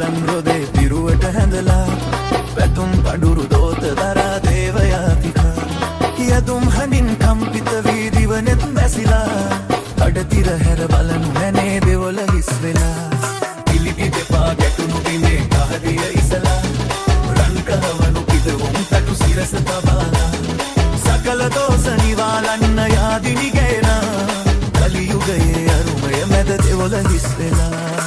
සුලන් රොදේ පිරුවට හැඳලා පැතුම් පඩුරු දෝත දරා දේවයාතිකා යදුම් හඬින් කම්පිත වී දිවනෙත් බැසිලා අඩතිර හැර බලනු නැනේ දෙවොල හිස් වෙලා පිළිපි දෙපා ගැටුණු බිමේ කහදිය ඉසලා රන් කහවනු පිදවුම් තටු සිරස තබාලා සකල දෝෂ නිවාලන්න යාදිනි ගේනා කලියුගයේ අරුමය මැද දෙවොල හිස් වෙලා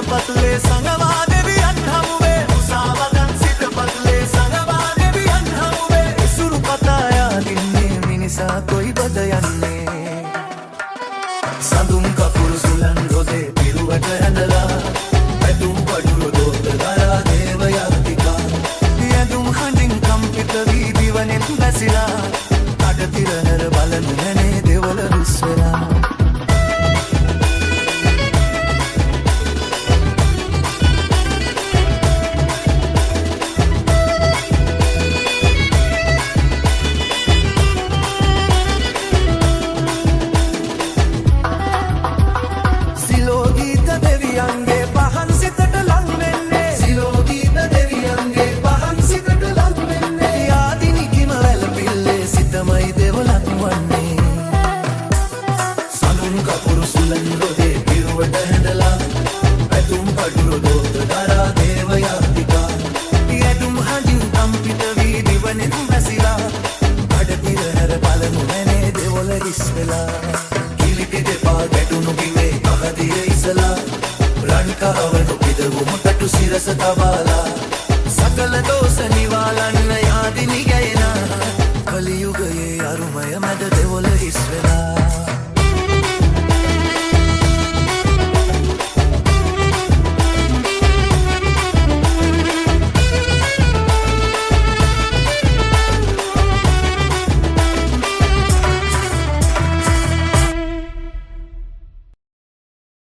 පතුලේ සංගවා දෙවියන් හමුවේ මුසාවදන් සිට පතුලේ සංගවා දෙවියන් හමුවේ ඉසුරු පතා යාදින්නේ මිනිසා කොයි බද යන්නේ සඳුන් කපුරු සුලන් රොදේ පිරුවට ඇඳලා පැතුම් පඩුරු දෝත දරා දේවයාතිකා යදුම් හඬින් කම්පිත වී දිවනෙත් බැසිලා අඩතිර හැර බලනු නැනේ දෙවල රුස් වෙලා කිලිපි දෙපා ගැටුණු බිමේ කහදිය ඉසලා රන් කහවනු පිදවුම තටු සිරස තබාලා සකල දෝෂ නිවාලන්න